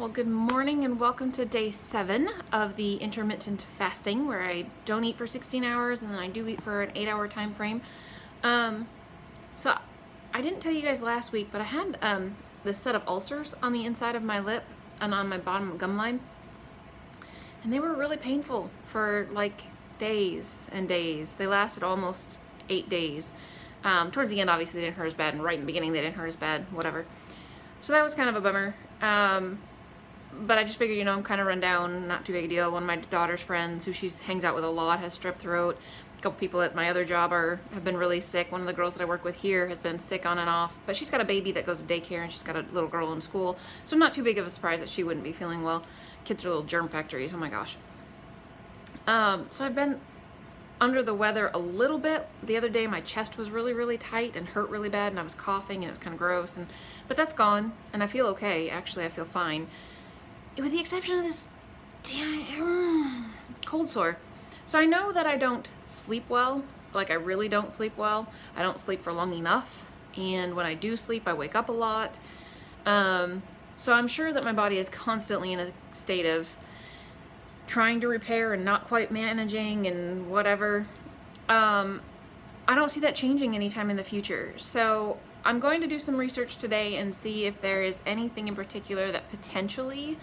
Well, good morning and welcome to day 7 of the intermittent fasting, where I don't eat for 16 hours and then I do eat for an 8-hour time frame. So I didn't tell you guys last week, but I had this set of ulcers on the inside of my lip and on my bottom gum line, and they were really painful for like days and days. They lasted almost 8 days. Towards the end, obviously, they didn't hurt as bad, and right in the beginning, they didn't hurt as bad, whatever. So that was kind of a bummer. But I just figured, you know, I'm kind of run down, not too big a deal. One of my daughter's friends, who she hangs out with a lot, has strep throat. A couple people at my other job have been really sick. One of the girls that I work with here has been sick on and off, but she's got a baby that goes to daycare and she's got a little girl in school. So not too big of a surprise that she wouldn't be feeling well. Kids are little germ factories, oh my gosh. So I've been under the weather a little bit. The other day my chest was really, really tight and hurt really bad, and I was coughing and it was kind of gross, but that's gone and I feel okay. Actually, I feel fine, with the exception of this cold sore. So I know that I don't sleep well. Like, I really don't sleep well. I don't sleep for long enough, and when I do sleep I wake up a lot. So I'm sure that my body is constantly in a state of trying to repair and not quite managing and whatever. I don't see that changing anytime in the future. So I'm going to do some research today and see if there is anything in particular that potentially,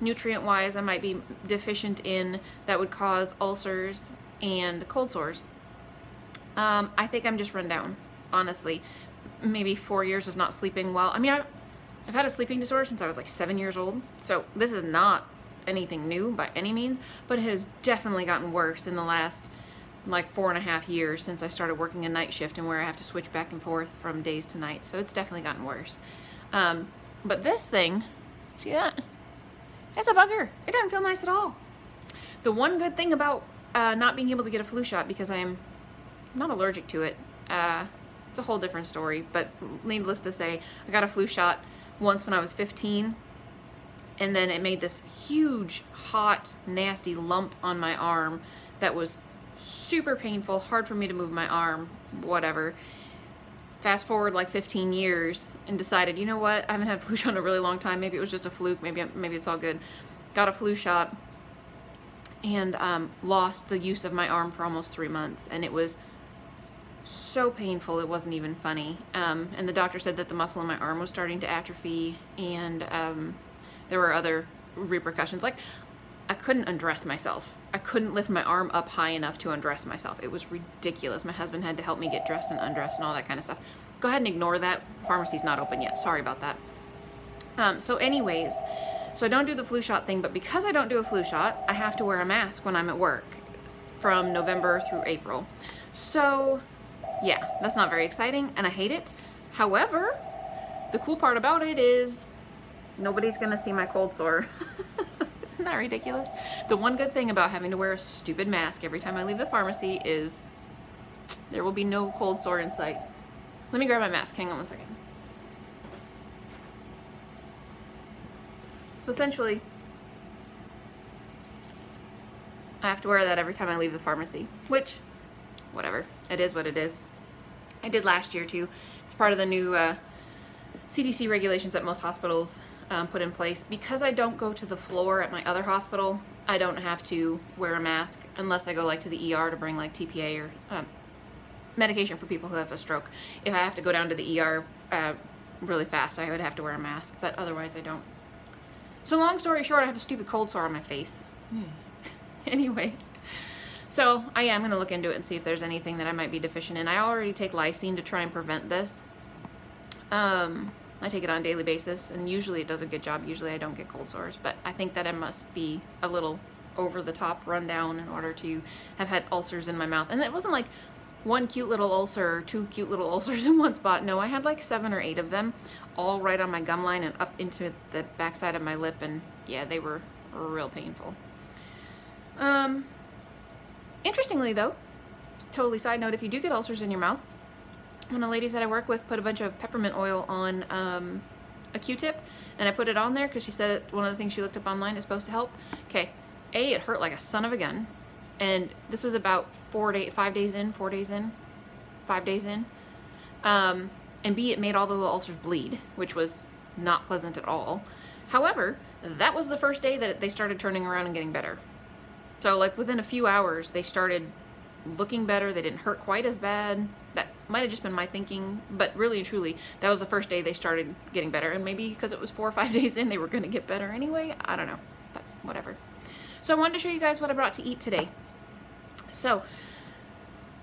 nutrient-wise, I might be deficient in that would cause ulcers and cold sores. I think I'm just run down, honestly. Maybe 4 years of not sleeping well. I mean, I've had a sleeping disorder since I was like 7 years old, so this is not anything new by any means, but it has definitely gotten worse in the last like 4.5 years since I started working a night shift, and where I have to switch back and forth from days to nights. So it's definitely gotten worse. But this thing, see that? It's a bugger. It doesn't feel nice at all. The one good thing about not being able to get a flu shot, because I'm not allergic to it, it's a whole different story, but needless to say, I got a flu shot once when I was 15, and then it made this huge, hot, nasty lump on my arm that was super painful, hard for me to move my arm, whatever. Fast forward like 15 years and decided, you know what, I haven't had a flu shot in a really long time. Maybe it was just a fluke, maybe it's all good. Got a flu shot and lost the use of my arm for almost 3 months, and it was so painful it wasn't even funny. And the doctor said that the muscle in my arm was starting to atrophy, and there were other repercussions. Like, I couldn't undress myself. I couldn't lift my arm up high enough to undress myself. It was ridiculous. My husband had to help me get dressed and undressed and all that kind of stuff. Go ahead and ignore that. Pharmacy's not open yet. Sorry about that. So anyways, so I don't do the flu shot thing, but because I don't do a flu shot, I have to wear a mask when I'm at work from November through April. So yeah, that's not very exciting, and I hate it. However, the cool part about it is nobody's gonna see my cold sore. Isn't that ridiculous? The one good thing about having to wear a stupid mask every time I leave the pharmacy is there will be no cold sore in sight. Let me grab my mask. Hang on one second. So essentially, I have to wear that every time I leave the pharmacy, which, whatever. It is what it is. I did last year too. It's part of the new CDC regulations that most hospitals put in place. Because I don't go to the floor at my other hospital, I don't have to wear a mask unless I go like to the ER to bring like TPA or medication for people who have a stroke. If I have to go down to the ER really fast, I would have to wear a mask, but otherwise I don't. So long story short, I have a stupid cold sore on my face. Anyway, so I am going to look into it and see if there's anything that I might be deficient in. I already take lysine to try and prevent this. I take it on a daily basis, and usually it does a good job. Usually I don't get cold sores, but I think that I must be a little over the top run down in order to have had ulcers in my mouth. And it wasn't like one cute little ulcer or 2 cute little ulcers in one spot. No, I had like 7 or 8 of them, all right on my gum line and up into the backside of my lip, and yeah, they were real painful. Interestingly though, totally side note, if you do get ulcers in your mouth, one of the ladies that I work with put a bunch of peppermint oil on a Q-tip, and I put it on there because she said one of the things she looked up online is supposed to help. Okay, it hurt like a son of a gun, and this was about 5 days in, and B, it made all the little ulcers bleed, which was not pleasant at all. However, that was the first day that they started turning around and getting better. So like within a few hours, they started looking better. They didn't hurt quite as bad. That might have just been my thinking, but really and truly, that was the first day they started getting better. And maybe because it was 4 or 5 days in, they were going to get better anyway. I don't know, but whatever. So I wanted to show you guys what I brought to eat today. So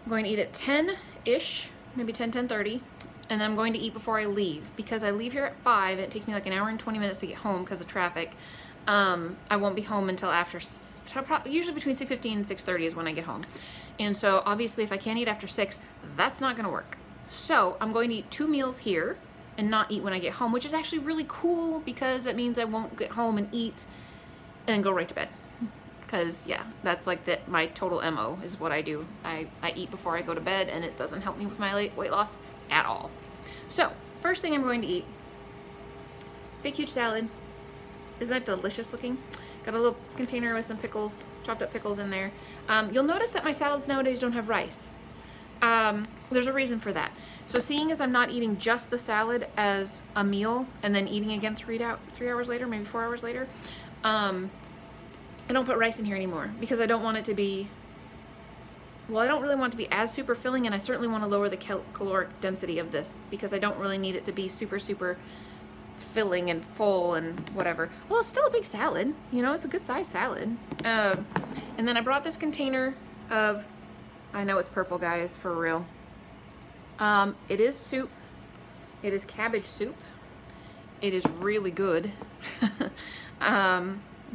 I'm going to eat at 10-ish, maybe 10:30, and then I'm going to eat before I leave, because I leave here at 5 and it takes me like an hour and 20 minutes to get home because of traffic. I won't be home until after, usually between 6:15 and 6:30 is when I get home. And so obviously if I can't eat after 6, that's not going to work. So I'm going to eat 2 meals here and not eat when I get home, which is actually really cool because that means I won't get home and eat and go right to bed. Because yeah, that's like my total MO is what I do. I eat before I go to bed, and it doesn't help me with my weight loss at all. So first thing I'm going to eat, big huge salad. Isn't that delicious looking? Got a little container with some pickles, chopped up pickles in there. You'll notice that my salads nowadays don't have rice. There's a reason for that. So seeing as I'm not eating just the salad as a meal and then eating again 3 hours later, maybe 4 hours later, I don't put rice in here anymore because I don't want it to be, well, I don't really want it to be as super filling, and I certainly want to lower the caloric density of this because I don't really need it to be super, super filling and full and whatever. Well, it's still a big salad, you know, it's a good sized salad. And then I brought this container of, I know it's purple, guys, for real. It is soup. It is cabbage soup. It is really good.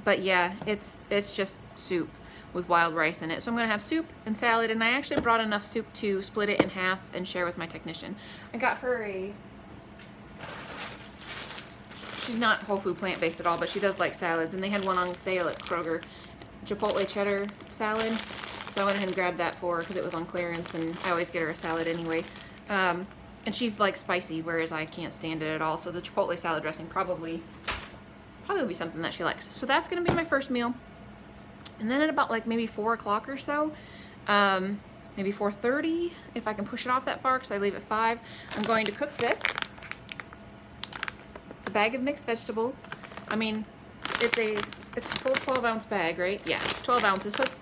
But yeah, it's just soup with wild rice in it. So I'm gonna have soup and salad, and I actually brought enough soup to split it in half and share with my technician. I got her she's not whole food plant-based at all, but she does like salads, and they had one on sale at Kroger, Chipotle cheddar salad. So I went ahead and grabbed that for her because it was on clearance, and I always get her a salad anyway. And she's like spicy, whereas I can't stand it at all. So the Chipotle salad dressing probably be something that she likes. So that's gonna be my first meal. And then at about like maybe 4 o'clock or so, maybe 4:30, if I can push it off that far because I leave at 5, I'm going to cook this. It's a bag of mixed vegetables. I mean, it's a full 12-ounce bag, right? Yeah, it's 12 ounces, so it's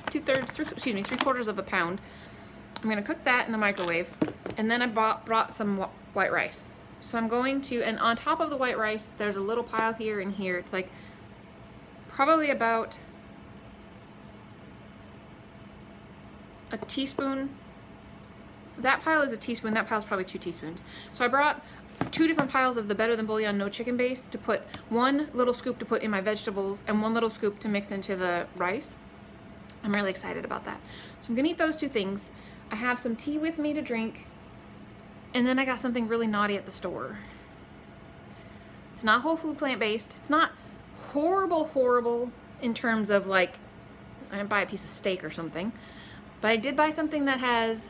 3/4 of a pound. I'm gonna cook that in the microwave, and then I brought some white rice. So I'm going to, and on top of the white rice, there's a little pile here and here. It's like probably about a teaspoon. That pile is a teaspoon, that pile is probably 2 teaspoons. So I brought 2 different piles of the Better Than Bouillon no chicken base to put 1 little scoop to put in my vegetables and 1 little scoop to mix into the rice. I'm really excited about that. So I'm gonna eat those 2 things. I have some tea with me to drink. And then I got something really naughty at the store. It's not whole food plant-based. It's not horrible in terms of like, I didn't buy a piece of steak or something. But I did buy something that has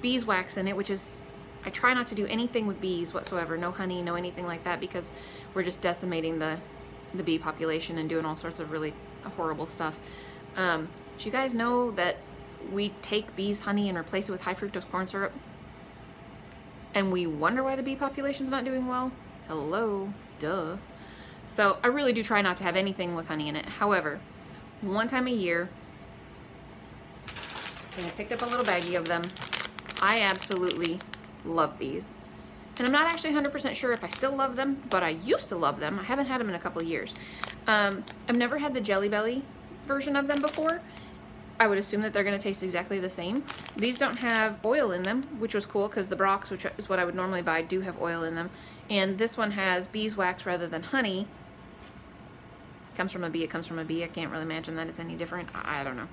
beeswax in it, which is, I try not to do anything with bees whatsoever. No honey, no anything like that, because we're just decimating the bee population and doing all sorts of really horrible stuff. Do you guys know that we take bees' honey and replace it with high fructose corn syrup? And we wonder why the bee population's not doing well? Hello, duh. So I really do try not to have anything with honey in it. However, one time a year, and I picked up a little baggie of them. I absolutely love these. And I'm not actually 100% sure if I still love them, but I used to love them. I haven't had them in a couple of years. I've never had the Jelly Belly version of them before. I would assume that they're going to taste exactly the same. These don't have oil in them, which was cool because the Brocs, which is what I would normally buy, do have oil in them. And this one has beeswax rather than honey. It comes from a bee, it comes from a bee. I can't really imagine that it's any different. I don't know.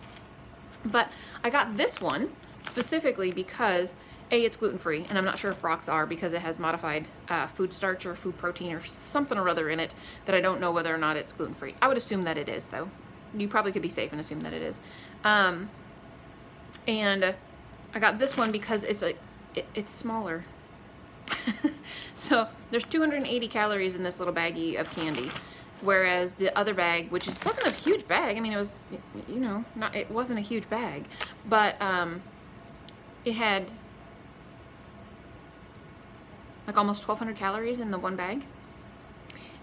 But I got this one specifically because A, it's gluten-free, and I'm not sure if Brocs are because it has modified food starch or food protein or something or other in it that I don't know whether or not it's gluten-free. I would assume that it is, though. You probably could be safe and assume that it is. And I got this one because it's smaller. So there's 280 calories in this little baggie of candy, whereas the other bag, which wasn't a huge bag, I mean, it was, you know, it wasn't a huge bag, but it had like almost 1,200 calories in the one bag.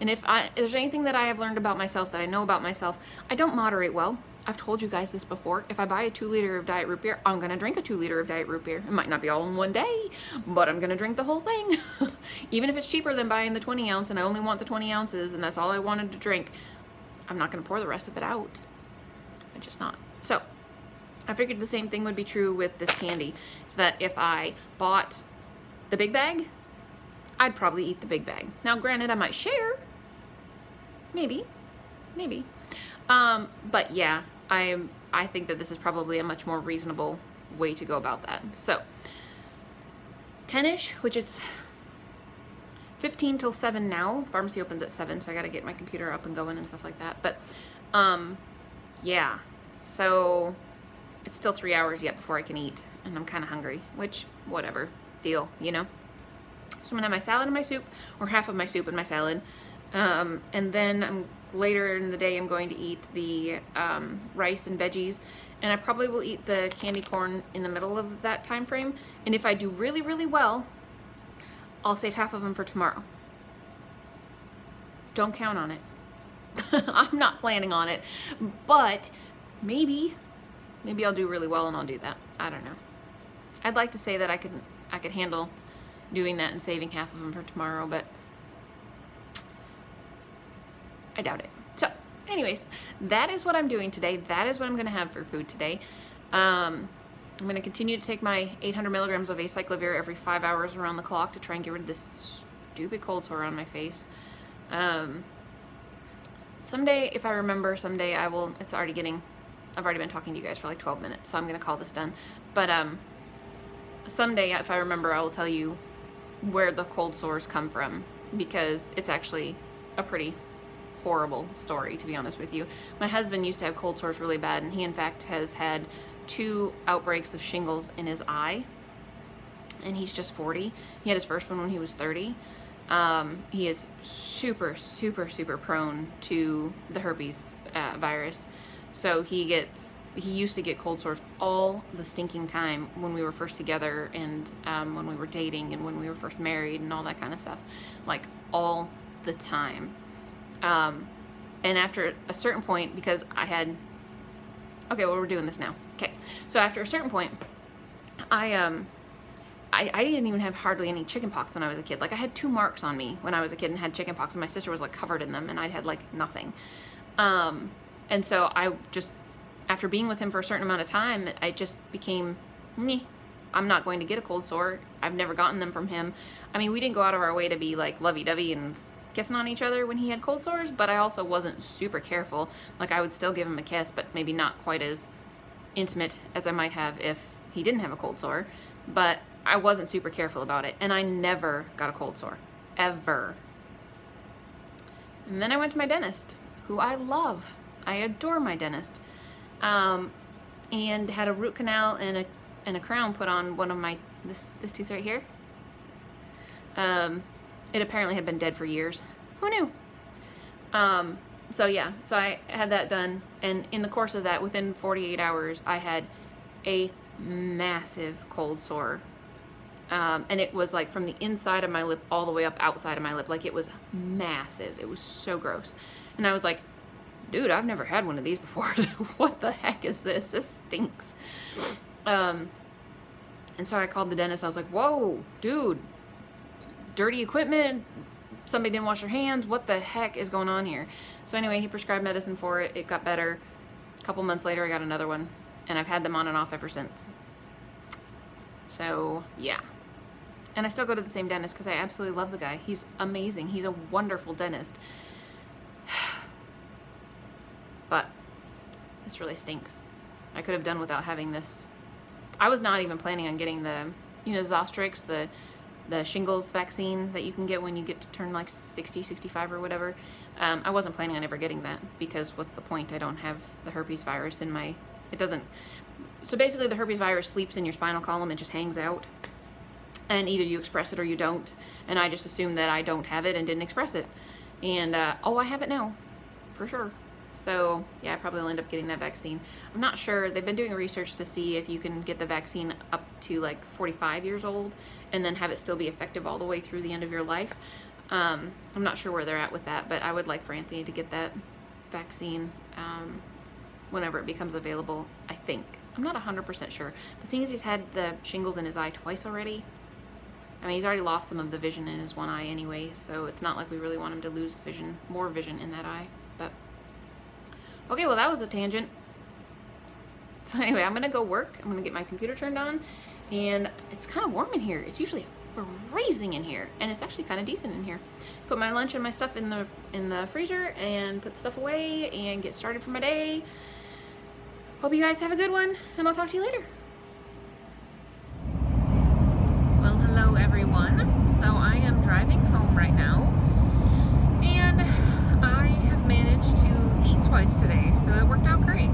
And if there's anything that I have learned about myself, that I know about myself, I don't moderate well. I've told you guys this before. If I buy a 2-liter of diet root beer, I'm gonna drink a 2-liter of diet root beer. It might not be all in one day, but I'm gonna drink the whole thing. Even if it's cheaper than buying the 20 ounce and I only want the 20 ounces and that's all I wanted to drink, I'm not gonna pour the rest of it out. I'm just not. So I figured the same thing would be true with this candy, is that if I bought the big bag, I'd probably eat the big bag. Now granted, I might share, maybe. But yeah, I think that this is probably a much more reasonable way to go about that. So 10-ish, which it's 15 till 7 now. Pharmacy opens at 7, so I gotta get my computer up and going and stuff like that. But yeah, so it's still 3 hours yet before I can eat, and I'm kind of hungry, which, whatever, deal, you know? So I'm gonna have my salad and my soup, or half of my soup and my salad, and then later in the day I'm going to eat the rice and veggies, and I probably will eat the candy corn in the middle of that time frame, and if I do really, really well, I'll save half of them for tomorrow. Don't count on it. I'm not planning on it, but maybe I'll do really well and I'll do that. I don't know. I'd like to say that I could handle doing that and saving half of them for tomorrow, but I doubt it. So anyways, that is what I'm doing today. That is what I'm gonna have for food today. I'm gonna continue to take my 800 milligrams of acyclovir every 5 hours around the clock to try and get rid of this stupid cold sore on my face. Someday, if I remember, someday I will, I've already been talking to you guys for like 12 minutes, so I'm gonna call this done. But someday, if I remember, I will tell you where the cold sores come from, because it's actually a pretty horrible story, to be honest with you. My husband used to have cold sores really bad, and he in fact has had 2 outbreaks of shingles in his eye, and he's just 40. He had his first one when he was 30. He is super prone to the herpes virus, so he used to get cold sores all the stinking time when we were first together, and when we were dating, and when we were first married, and all that kind of stuff, like all the time. And after a certain point, because okay, well, we're doing this now. Okay, so after a certain point, I didn't even have hardly any chicken pox when I was a kid. Like, I had 2 marks on me when I was a kid and had chicken pox, and my sister was like covered in them, and I had like nothing. And so I just, after being with him for a certain amount of time, I just became, meh, I'm not going to get a cold sore. I've never gotten them from him. I mean, we didn't go out of our way to be like lovey-dovey and kissing on each other when he had cold sores, but I also wasn't super careful. Like, I would still give him a kiss, but maybe not quite as intimate as I might have if he didn't have a cold sore. But I wasn't super careful about it, and I never got a cold sore, ever. And then I went to my dentist, who I love. I adore my dentist, and had a root canal and a crown put on one of my, this tooth right here. It apparently had been dead for years. Who knew? So yeah, so I had that done, and in the course of that, within 48 hours, I had a massive cold sore. And it was like from the inside of my lip all the way up outside of my lip. Like, it was massive. It was so gross. And I was like, dude, I've never had one of these before. What the heck is this? This stinks. And so I called the dentist. I was like, whoa, dude, dirty equipment. Somebody didn't wash their hands. What the heck is going on here? So anyway, he prescribed medicine for it. It got better. A couple months later, I got another one, and I've had them on and off ever since. So yeah. And I still go to the same dentist because I absolutely love the guy. He's amazing. He's a wonderful dentist. But this really stinks. I could have done without having this. I was not even planning on getting the, you know, Zostrix, the shingles vaccine that you can get when you get to turn like 60, 65 or whatever. I wasn't planning on ever getting that, because what's the point? I don't have the herpes virus in my, it doesn't. So basically the herpes virus sleeps in your spinal column and just hangs out. And either you express it or you don't. And I just assumed that I don't have it and didn't express it. And, oh, I have it now, for sure. So yeah, I probably will end up getting that vaccine. I'm not sure. They've been doing research to see if you can get the vaccine up to like 45 years old and then have it still be effective all the way through the end of your life. I'm not sure where they're at with that, but I would like for Anthony to get that vaccine whenever it becomes available, I think. I'm not 100% sure, but seeing as he's had the shingles in his eye twice already, I mean, he's already lost some of the vision in his one eye anyway, so it's not like we really want him to lose vision, more vision in that eye. But okay, well, that was a tangent. So anyway, I'm gonna go work. I'm gonna get my computer turned on, and it's kind of warm in here. It's usually freezing in here, and it's actually kind of decent in here. Put my lunch and my stuff in the freezer, and put stuff away, and get started for my day. Hope you guys have a good one, and I'll talk to you later. Well, hello everyone. So I am driving home right now, and I have managed to eat twice today, so it worked out great.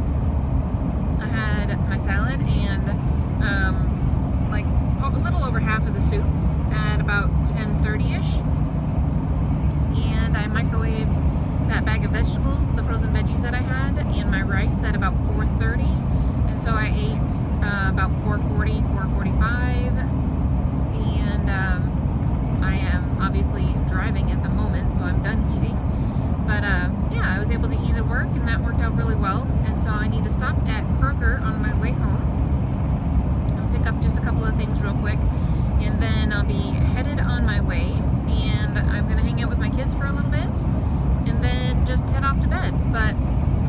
I had my salad and like a little over half of the soup at about 10:30ish, and I microwaved that bag of vegetables, the frozen veggies that I had, and my rice at about 4:30, and so I ate about 4:40, 4:45, and I am obviously driving at the moment, so I'm done eating. But yeah, I was able to eat at work, and that worked out really well. And so I need to stop at Kroger on my way home. I'll pick up just a couple of things real quick, and then I'll be headed on my way, and I'm gonna hang out with my kids for a little bit, and then just head off to bed. But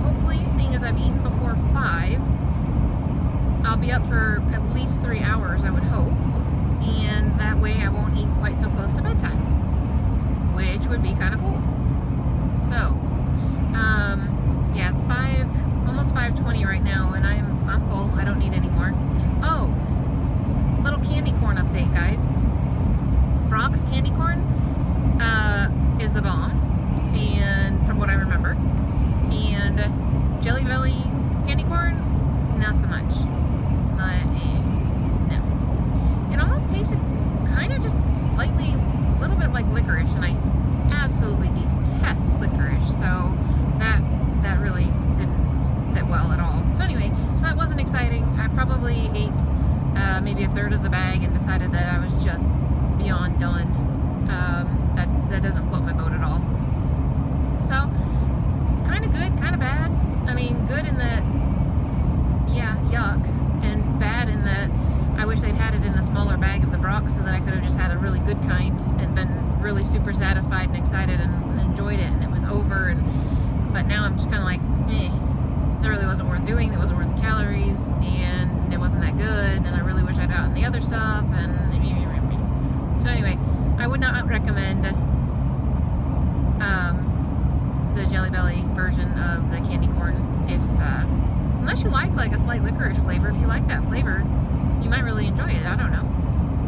hopefully, seeing as I've eaten before 5, I'll be up for at least 3 hours, I would hope, and that way I won't eat quite so close to bedtime, which would be kind of cool. So, yeah, it's almost 5:20 right now, and I'm full. I don't need any more. Oh, little candy corn update, guys. Brock's candy corn is the bomb, and from what I remember, and Jelly Belly candy corn, not so much. No. It almost tasted kind of just slightly, a little bit like licorice, and I absolutely detest licorice, so that really didn't sit well at all. So anyway, so that wasn't exciting. I probably ate maybe a third of the bag and decided that I was just beyond done. That doesn't float my boat at all. So kind of good, kind of bad. I mean, good in that, yeah, yuck, and bad in that I wish they'd had it in a smaller bag of the Brock so that I could have just had a really good kind and been really super satisfied and excited and enjoyed it, and it was over. But now I'm just kind of like, that really wasn't worth doing. It wasn't worth the calories, and it wasn't that good, and I really wish I'd gotten the other stuff. And so anyway, I would not recommend the Jelly Belly version of the candy corn if unless you like a slight licorice flavor. If you like that flavor, you might really enjoy it. I don't know.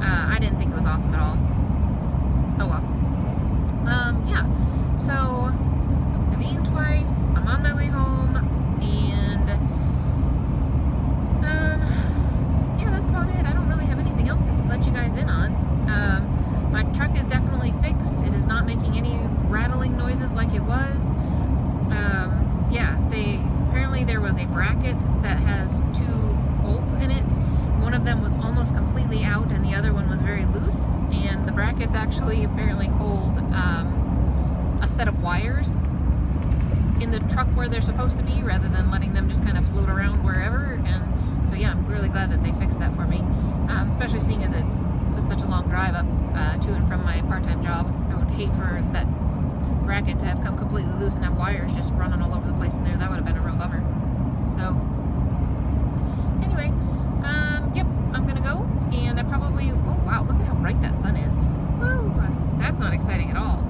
I didn't think it was awesome at all. Oh well. Yeah. So I've eaten twice. I'm on my way home, and yeah, that's about it. I don't really have anything else to let you guys in on. My truck is definitely fixed. It is not making any rattling noises like it was. Yeah, apparently there was a bracket that has 2 bolts in it. One of them was almost completely out, and the other one was very loose. And the brackets actually apparently hold a set of wires in the truck where they're supposed to be, rather than letting them just kind of float around wherever. And so yeah, I'm really glad that they fixed that for me, especially seeing as it's such a long drive up to and from my part-time job. I would hate for that bracket to have come completely loose and have wires just running all over the place in there. That would have been a real bummer. So anyway, yep, I'm gonna go, and I probably, oh wow, look at how bright that sun is. Woo, that's not exciting at all.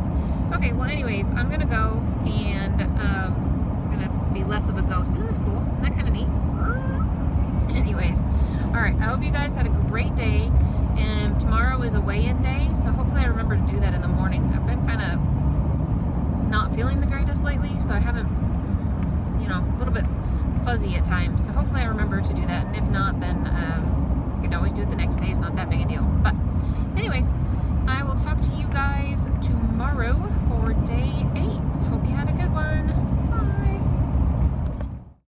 Okay, well anyways, I'm gonna go, and I'm gonna be less of a ghost. Isn't this cool? Isn't that kind of neat? Anyways, alright, I hope you guys had a great day, and tomorrow is a weigh-in day, so hopefully I remember to do that in the morning. I've been kind of not feeling the greatest lately, so I haven't, a little bit fuzzy at times, so hopefully I remember